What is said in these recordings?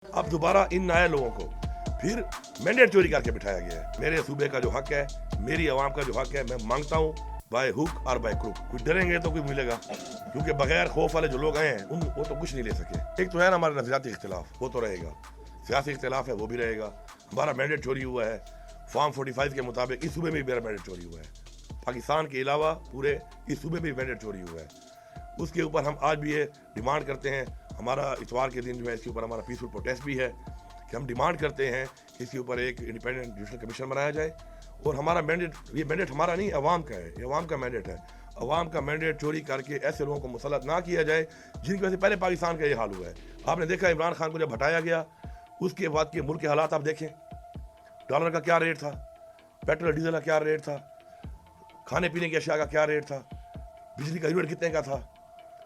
अब दोबारा इन नए लोगों को फिर मैंडेट चोरी करके बिठाया गया है। मेरे सूबे का जो हक है, मेरी आवाम का जो हक है, मैं मांगता हूँ बाय हुक और बाय क्रुक। कुछ डरेंगे तो कुछ मिलेगा, क्योंकि बगैर खौफ वाले जो लोग आए हैं वो तो कुछ नहीं ले सके। एक तो है ना हमारा नजरियाती इख्तिलाफ, वो तो रहेगा, सियासी इख्तिलाफ है वो भी रहेगा। हमारा मैंडेट चोरी हुआ है फॉर्म 45 के मुताबिक, इस सूबे में भी मेरा मैंडेट चोरी हुआ है। पाकिस्तान के अलावा पूरे इस सूबे में भी मैंडेट चोरी हुआ है। उसके ऊपर हम आज भी ये डिमांड करते हैं, हमारा इतवार के दिन जो है इसके ऊपर हमारा पीसफुल प्रोटेस्ट भी है कि हम डिमांड करते हैं कि इसके ऊपर एक इंडिपेंडेंट जुडिशल कमीशन बनाया जाए। और हमारा मैंडेट, ये मैंडेट हमारा नहीं, अवाम का है, ये अवाम का मैंडेट है। अवाम का मैंडेट चोरी करके ऐसे लोगों को मुसल्लत ना किया जाए जिनकी वजह से पहले पाकिस्तान का ये हाल हुआ है। आपने देखा इमरान खान को जब हटाया गया, उसके बाद के मुल्क के हालात आप देखें, डॉलर का क्या रेट था, पेट्रोल डीजल का क्या रेट था, खाने पीने की अशिया का क्या रेट था, बिजली का यूनिट कितने का था,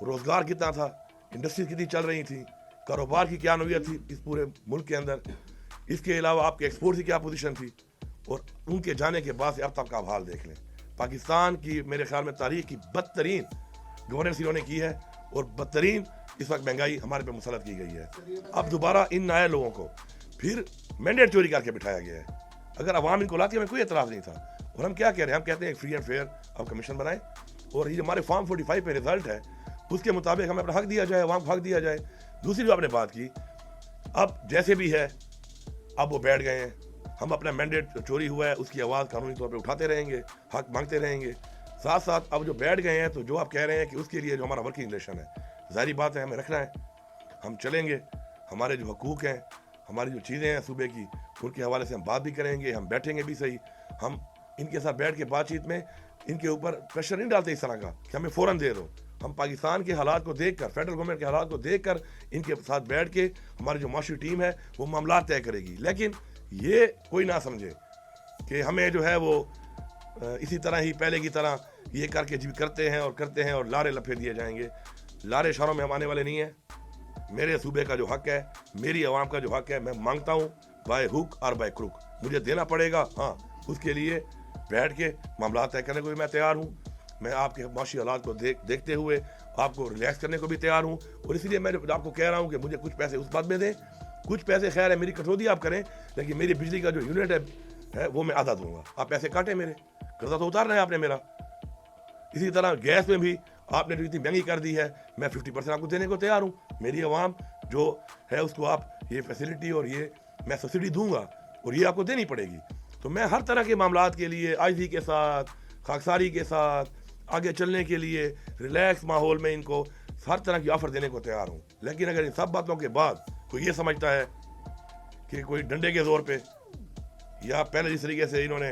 रोज़गार कितना था, इंडस्ट्रीज कितनी चल रही थी, कारोबार की क्या नौयत थी इस पूरे मुल्क के अंदर। इसके अलावा आपके एक्सपोर्ट की क्या पोजीशन थी, और उनके जाने के बाद से अब तक का आप हाल देख लें। पाकिस्तान की मेरे ख्याल में तारीख की बदतरीन गवर्नेंस इन्होंने की है, और बदतरीन इस वक्त महंगाई हमारे पे मुसल्लत की गई है। अब दोबारा इन नए लोगों को फिर मैंडेट चोरी करके बिठाया गया है। अगर अवाम इनको लाती, हमें कोई एतराज़ नहीं था। और हम क्या कह रहे हैं, हम कहते हैं फ्री एंड फेयर अब कमीशन बनाए, और ये हमारे फॉर्म 45 पे रिजल्ट है उसके मुताबिक हमें अपना हक दिया जाए, अवाम को हक दिया जाए। दूसरी जो आपने बात की, अब जैसे भी है अब वो बैठ गए हैं, हम अपना मैंडेट चोरी हुआ है उसकी आवाज़ कानूनी तौर पे उठाते रहेंगे, हक मांगते रहेंगे। साथ साथ अब जो बैठ गए हैं, तो जो आप कह रहे हैं कि उसके लिए जो हमारा वर्किंग रिलेशन है, जाहिर बात है हमें रखना है, हम चलेंगे, हमारे जो हकूक़ हैं, हमारी जो चीज़ें हैं सूबे की, उनके हवाले से हम बात भी करेंगे, हम बैठेंगे भी सही। हम इनके साथ बैठ के बातचीत में इनके ऊपर प्रेशर नहीं डालते इस तरह का कि हमें फ़ौरन दे दो। हम पाकिस्तान के हालात को देखकर, फेडरल गवर्नमेंट के हालात को देखकर इनके साथ बैठ के हमारी जो माशी टीम है वो मामला तय करेगी। लेकिन ये कोई ना समझे कि हमें जो है वो इसी तरह ही पहले की तरह ये करके जी करते हैं और लारे लफे दिए जाएंगे। लारे इशारों में हम आने वाले नहीं हैं। मेरे सूबे का जो हक है, मेरी आवाम का जो हक है, मैं मांगता हूँ बाय हुक और बाय क्रुक। मुझे देना पड़ेगा, हाँ, उसके लिए बैठ के मामला तय करने को भी मैं तैयार हूँ। मैं आपके माशी हालात को देखते हुए आपको रिलैक्स करने को भी तैयार हूँ। और इसलिए मैं आपको कह रहा हूँ कि मुझे कुछ पैसे उस बात में दें, कुछ पैसे खैर है मेरी कटौती आप करें, लेकिन मेरी बिजली का जो यूनिट है वो मैं आधा दूंगा। आप पैसे काटें, मेरे कर्जा तो उतारना है आपने मेरा। इसी तरह गैस में भी आपने जो इतनी महंगी कर दी है, मैं 50% आपको देने को तैयार हूँ। मेरी आवाम जो है उसको आप ये फैसिलिटी और ये मैं सब्सिडी दूंगा, और ये आपको देनी पड़ेगी। तो मैं हर तरह के मामलात के लिए आईजी के साथ, खाकसारी के साथ आगे चलने के लिए रिलैक्स माहौल में इनको हर तरह की ऑफ़र देने को तैयार हूँ। लेकिन अगर इन सब बातों के बाद कोई ये समझता है कि कोई डंडे के ज़ोर पे या पहले जिस तरीके से इन्होंने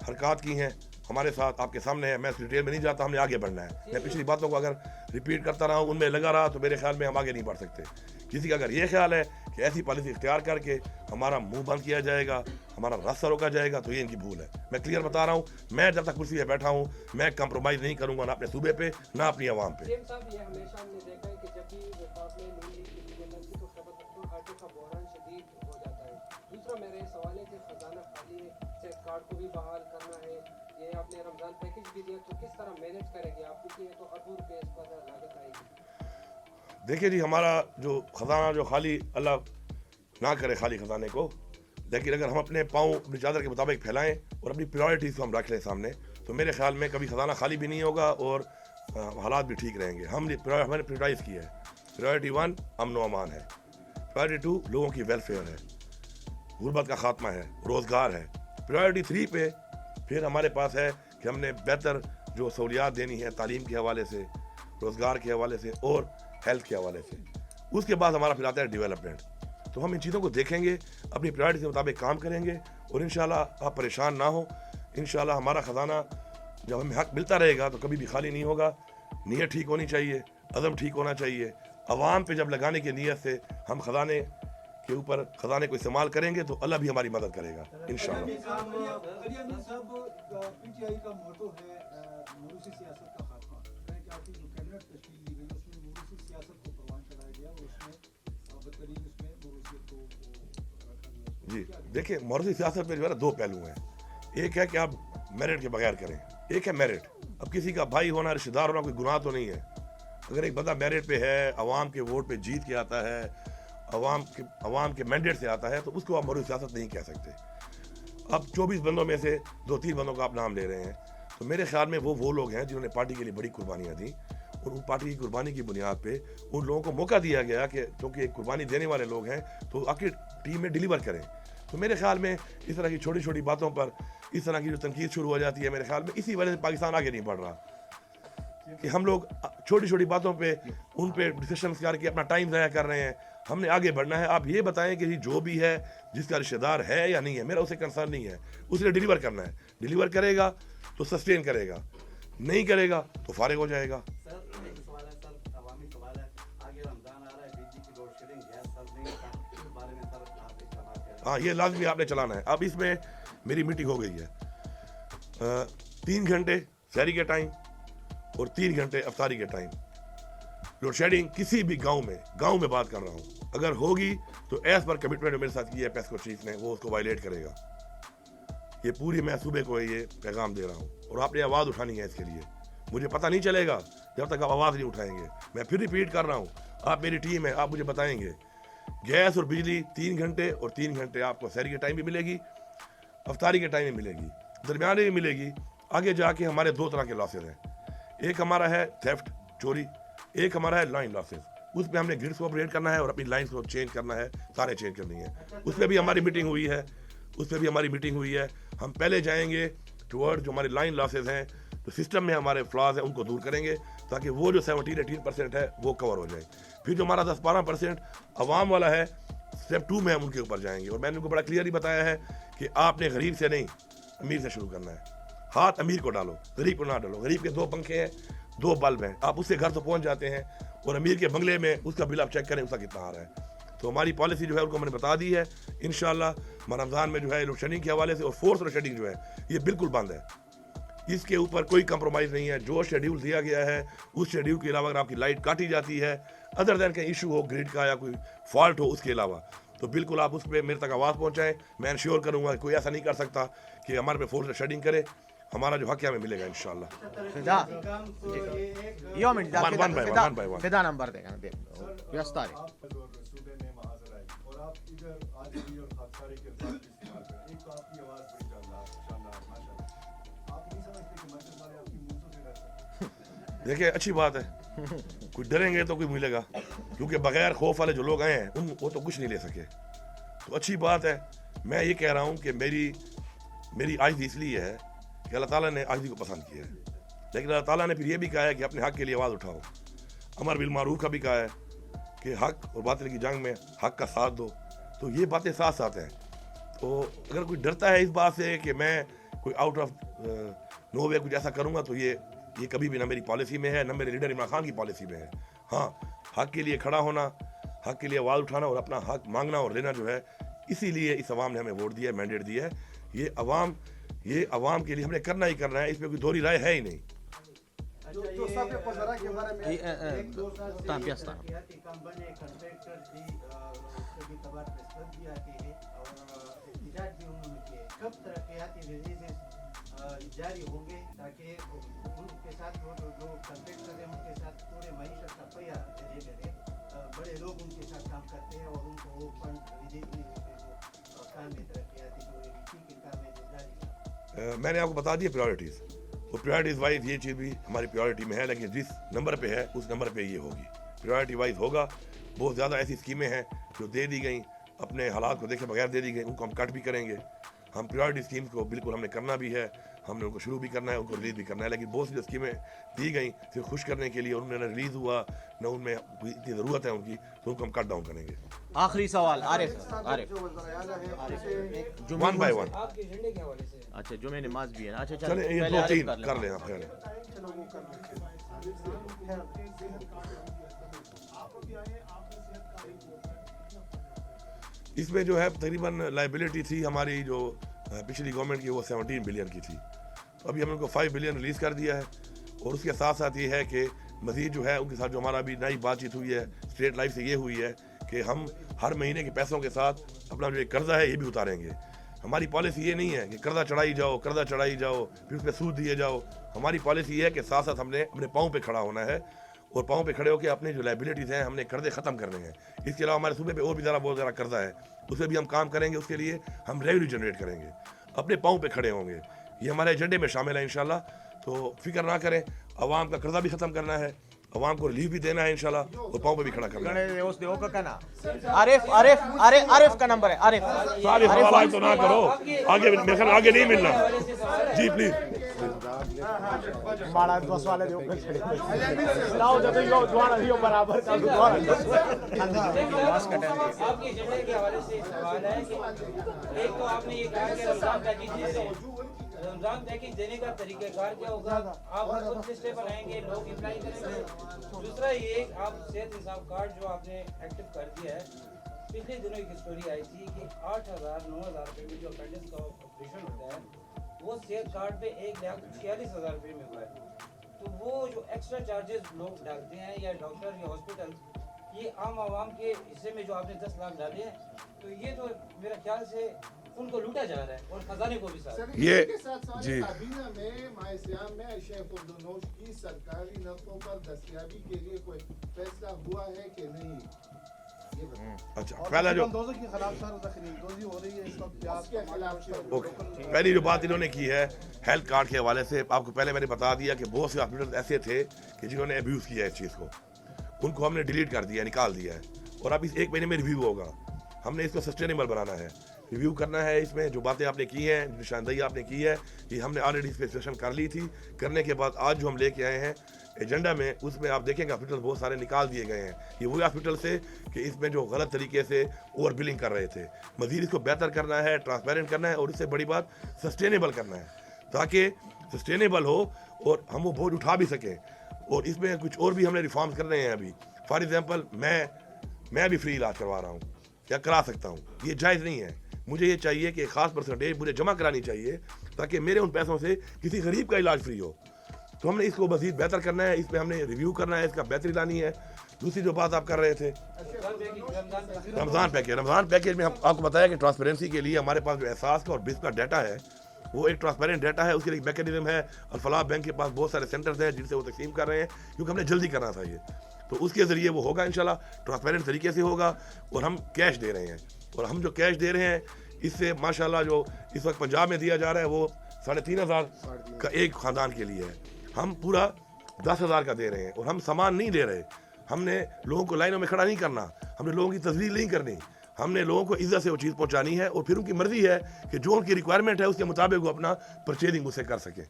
हरकत की हैं हमारे साथ, आपके सामने है, मैं डिटेल में नहीं जाता, हमने आगे बढ़ना है। मैं पिछली बातों को अगर रिपीट करता रहा, उनमें लगा रहा, तो मेरे ख्याल में हम आगे नहीं बढ़ सकते। किसी का अगर ये ख्याल है कि ऐसी पॉलिसी इख्तियार करके हमारा मुंह बंद किया जाएगा, हमारा रास्ता रोका जाएगा, तो ये इनकी भूल है। मैं क्लियर बता रहा हूँ, मैं जब तक कुर्सी पे बैठा हूँ मैं कंप्रोमाइज़ नहीं करूँगा, ना अपने सूबे पे ना अपनी आवाम पे। दूसरा मेरे सवाल है कि खजाना खाली है, सेहत कार्ड को भी बहाल करना है, ये आपने रमजान पैकेज भी दिया, तो किस तरह मैनेज करेंगे आप, क्योंकि ये तो अरबों रुपए इस पर लागत आएगी। देखिए जी, हमारा जो खजाना जो खाली, अल्लाह ना करे खाली खजाने को, लेकिन अगर हम अपने पाँव अपनी चादर के मुताबिक फैलाएं और अपनी प्रायोरिटीज़ को हम रख लें सामने, तो मेरे ख्याल में कभी खजाना खाली भी नहीं होगा और हालात भी ठीक रहेंगे। हमने प्रायोरिटाइज़ किया है। प्रायोरिटी 1 अमन व अमान है, प्रायोरिटी 2 लोगों की वेलफेयर है, गुर्बत का खात्मा है, रोज़गार है। प्रायोरिटी 3 पे फिर हमारे पास है कि हमने बेहतर जो सहूलियात देनी है तालीम के हवाले से, रोज़गार के हवाले से और हेल्थ के हवाले से। उसके बाद हमारा फिर आता है डेवलपमेंट। तो हम इन चीज़ों को देखेंगे, अपनी प्रायोरिटी के मुताबिक काम करेंगे, और इंशाल्लाह आप परेशान ना हो। इंशाल्लाह हमारा ख़जाना जब हमें हक मिलता रहेगा तो कभी भी खाली नहीं होगा। नीयत ठीक होनी चाहिए, अज़म ठीक होना चाहिए। अवाम पे जब लगाने की नीयत से हम खजाने के ऊपर खजाने को इस्तेमाल करेंगे तो अल्लाह भी हमारी मदद करेगा इंशाअल्लाह। जी देखिए, मौरूसी सियासत में जो है ना 2 पहलू हैं। एक है कि आप मेरिट के बगैर करें, एक है मेरिट। अब किसी का भाई होना, रिश्तेदार होना कोई गुनाह तो नहीं है। अगर एक बंदा मेरिट पे है, अवाम के वोट पे जीत के आता है अवाम के मैंडेट से आता है, तो उसको आप मरूद सियासत नहीं कह सकते। अब 24 बंदों में से 2-3 बंदों का आप नाम ले रहे हैं, तो मेरे ख्याल में वो लोग हैं जिन्होंने पार्टी के लिए बड़ी कुर्बानियाँ दी, और उन पार्टी की कुर्बानी की बुनियाद पे उन लोगों को मौका दिया गया कि क्योंकि एक कुर्बानी देने वाले लोग हैं तो आखिर टीम में डिलीवर करें। तो मेरे ख्याल में इस तरह की छोटी छोटी बातों पर इस तरह की जो तनकीद शुरू हो जाती है, मेरे ख्याल में इसी वजह से पाकिस्तान आगे नहीं बढ़ रहा कि हम लोग छोटी छोटी बातों पे उन पे डिसीशन करके अपना टाइम ज़ाया कर रहे हैं। हमने आगे बढ़ना है। आप ये बताएं कि जो भी है, जिसका रिश्तेदार है या नहीं है, मेरा उसे कंसर्न नहीं है, उसे डिलीवर करना है। डिलीवर करेगा तो सस्टेन करेगा, नहीं करेगा तो फारिग हो जाएगा। हाँ, ये लाजमी आपने चलाना है। अब इसमें मेरी मीटिंग हो गई है 3 घंटे शहरी के टाइम और 3 घंटे अफ्तारी के टाइम। लोड शेडिंग किसी भी गांव में बात कर रहा हूं, अगर होगी तो एज पर कमिटमेंट मेरे साथ की है पेस्को चीफ ने, वो उसको वायलेट करेगा। ये पूरी मैं सूबे को ये पैगाम दे रहा हूँ, और आपने आवाज़ उठानी है इसके लिए। मुझे पता नहीं चलेगा जब तक आप आवाज़ नहीं उठाएंगे। मैं फिर रिपीट कर रहा हूँ, आप मेरी टीम है, आप मुझे बताएंगे। गैस और बिजली 3 घंटे और 3 घंटे आपको शहरी के टाइम भी मिलेगी, अफ्तारी के टाइम भी मिलेगी, दरमियाने भी मिलेगी। आगे जाके हमारे 2 तरह के लॉसेज हैं। एक हमारा है थेफ्ट, चोरी, एक हमारा है लाइन लॉसेज। उस पर हमने ग्रिड्स को अपग्रेड करना है और अपनी लाइन्स को चेंज करना है, सारे चेंज करनी है। उस पर भी हमारी मीटिंग हुई है। हम पहले जाएंगे टुवर्ड जो हमारे लाइन लॉसेज हैं, तो सिस्टम में हमारे फ्लॉज हैं उनको दूर करेंगे, ताकि वो जो 17-18% है वो कवर हो जाए। फिर जो हमारा 10-12% अवाम वाला है, स्टेप 2 में हम उनके ऊपर जाएंगे। और मैंने उनको बड़ा क्लियरली बताया है कि आपने गरीब से नहीं, अमीर से शुरू करना है। हाथ अमीर को डालो, गरीब को ना डालो। गरीब के 2 पंखे हैं, 2 बल्ब हैं, आप उससे घर तो पहुंच जाते हैं, और अमीर के बंगले में उसका बिल आप चेक करें उसका कितना आ रहा है। तो हमारी पॉलिसी जो है उनको मैंने बता दी है। इंशाल्लाह रमज़ान में जो है लोड शेडिंग के हवाले से और फोर्स लोड शेडिंग जो है ये बिल्कुल बंद है। इसके ऊपर कोई कंप्रोमाइज़ नहीं है। जो शेड्यूल दिया गया है उस शेड्यूल के अलावा अगर आपकी लाइट काटी जाती है, अदर दैन कहीं इशू हो ग्रिड का या कोई फॉल्ट हो उसके अलावा, तो बिल्कुल आप उस पर मेरे तक आवाज़ पहुँचाएँ। मैं इंश्योर करूँगा कोई ऐसा नहीं कर सकता कि हमारे पे फोर्स लोड शेडिंग करे। हमारा जो हक है हमें मिलेगा इंशाल्लाह। फिदा नंबर देगा व्यस्ता देखिए, अच्छी बात है, कुछ डरेंगे तो कुछ मिलेगा, क्योंकि बगैर खौफ वाले जो लोग आए हैं वो तो कुछ नहीं ले सके। तो अच्छी बात है। मैं ये कह रहा हूँ कि मेरी आजिज़ी इसलिए है कि अल्लाह ताला ने आजिज़ी को पसंद किया है, लेकिन अल्लाह ताला ने फिर ये भी कहा है कि अपने हक़ के लिए आवाज़ उठाओ। अमर बिल मारूफ का भी कहा है कि हक़ और बातिल की जंग में हक़ का साथ दो। तो ये बातें साथ साथ हैं। तो अगर कोई डरता है इस बात से कि मैं कोई आउट ऑफ नो वे कुछ ऐसा करूँगा, तो ये कभी भी ना मेरी पॉलिसी में है, ना मेरे लीडर इमरान खान की पॉलिसी में है। हाँ, हक़ के लिए खड़ा होना, हक़ के लिए आवाज़ उठाना और अपना हक़ मांगना और लेना जो है, इसीलिए इस अवाम ने हमें वोट दिया है, मैंडेट दिया है। ये अवाम के लिए हमने करना ही करना है, इसमें कोई दोहरी राय है ही नहीं। जारी होंगे ताकि उनके साथ जो कॉन्ट्रैक्टर हैं उनके साथ पूरे मईशत का पहिया धीरे धीरे बड़े लोग उनके साथ काम करते हैं, और उनको वो फंड विदेशी जो काम में तरक्याती जो के काम में जो जारी मैंने आपको बता दिया प्रायोरिटीज़। वो प्रायोरिटीज़ वाइज ये चीज़ भी हमारी प्रायोरिटी में है, लेकिन जिस नंबर पे है उस नंबर पे ये होगी, प्रायोरिटी वाइज होगा। बहुत ज़्यादा ऐसी स्कीमें हैं जो दे दी गई, अपने हालात को देखे बगैर दे दी गई, उनको हम कट भी करेंगे। हम प्रायोरिटी स्कीम्स को बिल्कुल हमने करना भी है, हमने उनको शुरू भी करना है, उनको रिलीज़ भी करना है। लेकिन बहुत सी जो स्कीमें दी गई सिर्फ खुश करने के लिए, उनमें न रिलीज़ हुआ न उनमें इतनी ज़रूरत है उनकी, तो उनको हम कट डाउन करेंगे। आखिरी सवाल आरिफ वन बाय वन। आपके एजेंडे के हवाले से। अच्छा, जुमे नमाज भी है ना। अच्छा चले ये 2-3 कर लें आप पहले। इसमें जो है तकरीबन लाइबिलिटी थी हमारी जो पिछली गवर्नमेंट की, वो 17 बिलियन की थी। तो अभी हमने उनको 5 बिलियन रिलीज़ कर दिया है। और उसके साथ साथ ये है कि मज़ीद जो है उनके साथ जो हमारा अभी नई बातचीत हुई है स्टेट लाइफ से, ये हुई है कि हम हर महीने के पैसों के साथ अपना जो एक कर्जा है ये भी उतारेंगे। हमारी पॉलिसी ये नहीं है कि कर्जा चढ़ाई जाओ फिर उस पर सूद दिए जाओ। हमारी पॉलिसी ये है कि साथ साथ हमने अपने पाँव पे खड़ा होना है और पाँव पे खड़े होकर अपनी जो लाइबिलिटीज़ हैं हमने कर्जे ख़त्म करने हैं। इसके अलावा हमारे सूबे पे और भी बहुत ज़्यादा कर्जा है, उसे भी हम काम करेंगे। उसके लिए हम रेवेन्यू जनरेट करेंगे, अपने पाँव पे खड़े होंगे। ये हमारे एजेंडे में शामिल है इंशाल्लाह। तो फिक्र ना करें, आवाम का कर्जा भी ख़त्म करना है, आवाम को रिलीफ भी देना है इंशाल्लाह, और पाँव पे भी खड़ा करना है। आरिफ का नंबर है, आरिफ। सारे सवाल तो ना करो, आगे मेरे ख्याल आगे नहीं मिलना जी, प्लीज। माड़ा दो सवाल है, लाओ जब यो दुआना दियो बराबर का दुआना। आपके एजेंडे के हवाले से सवाल है कि एक तो आपने ये कहा कि रमजान पैकेज देने का तरीकाकार क्या होगा, आप खुद लिस्टें बनाएंगे, लोग अप्लाई करेंगे। दूसरा ये आप सेहत इंसाफ कार्ड जो आपने एक्टिव कर दिया है, पिछले दिनों एक स्टोरी आई थी कि 8,000-9,000 रुपये में जो अपेंडिक्स का ऑपरेशन होता है वो सेहत कार्ड पे 1,46,000 रुपये में हुआ है। तो वो जो एक्स्ट्रा चार्जेस लोग डालते हैं या डॉक्टर या हॉस्पिटल, ये आम आवाम के हिस्से में जो आपने 10 लाख डाले हैं, तो ये तो मेरा ख्याल से उनको लूटा जा रहा है और खजाने को भी साथ। ये जी काबीना में मायसियाम में शेख अब्दुल की सरकारी नफ़ों पर दस्तयाबी के लिए कोई फैसला हुआ है कि नहीं? अच्छा, पहला जो के खिलाफ सर दखलींदोज़ी हो रही है इस वक्त, के खिलाफ ओके, पहली जो बात इन्होंने की है हेल्थ कार्ड के हवाले से, आपको पहले मैंने बता दिया कि बहुत से हॉस्पिटल ऐसे थे कि जिन्होंने अब्यूज़ किया है इस चीज़ को, उनको हमने डिलीट कर दिया, निकाल दिया है। और अब इस 1 महीने में रिव्यू होगा, हमने इसको सस्टेनेबल बनाना है, रिव्यू करना है। इसमें जो बातें आपने की हैं, निशानदेही आपने की है, ये हमने ऑलरेडी इस पर सेशन कर ली थी। करने के बाद आज जो हम लेके आए हैं एजेंडा में, उसमें आप देखेंगे हॉस्पिटल बहुत सारे निकाल दिए गए हैं। ये वही हॉस्पिटल से कि इसमें जो गलत तरीके से ओवर बिलिंग कर रहे थे, मज़ीद इसको बेहतर करना है, ट्रांसपेरेंट करना है, और इससे बड़ी बात सस्टेनेबल करना है, ताकि सस्टेनेबल हो और हम वो बोझ उठा भी सकें। और इसमें कुछ और भी हमने रिफॉर्म्स कर रहे हैं अभी। फॉर एग्जांपल मैं भी फ्री इलाज करवा रहा हूँ, क्या करा सकता हूँ, ये जायज़ नहीं है। मुझे ये चाहिए कि एक ख़ास परसेंटेज मुझे जमा करानी चाहिए ताकि मेरे उन पैसों से किसी गरीब का इलाज फ्री हो। तो हमने इसको मज़ीद बेहतर करना है, इस पर हमने रिव्यू करना है, इसका बेहतरी लानी है। दूसरी जो बात आप कर रहे थे रमज़ान पैकेज में हम आपको बताया कि ट्रांसपेरेंसी के लिए हमारे पास जो एहसास का और बिस्क का डाटा है वो एक ट्रांसपेरेंट डाटा है, उसके लिए एक मैकेनिज्म है। और फलाह बैंक के पास बहुत सारे सेंटर्स हैं जिनसे वो तकसीम कर रहे हैं, क्योंकि हमने जल्दी करना था ये। तो उसके ज़रिए वो होगा इंशाल्लाह, ट्रांसपेरेंट तरीके से होगा। और हम कैश दे रहे हैं, और हम जो कैश दे रहे हैं इससे माशाल्लाह जो इस वक्त पंजाब में दिया जा रहा है वो 3,500 का एक ख़ानदान के लिए है। हम पूरा 10,000 का दे रहे हैं, और हम सामान नहीं दे रहे। हमने लोगों को लाइनों में खड़ा नहीं करना, हमने लोगों की तजलील नहीं करनी, हमने लोगों को इज्जत से वो चीज़ पहुंचानी है। और फिर उनकी मर्ज़ी है कि जो उनकी रिक्वायरमेंट है उसके मुताबिक वो अपना परचेजिंग उससे कर सकें।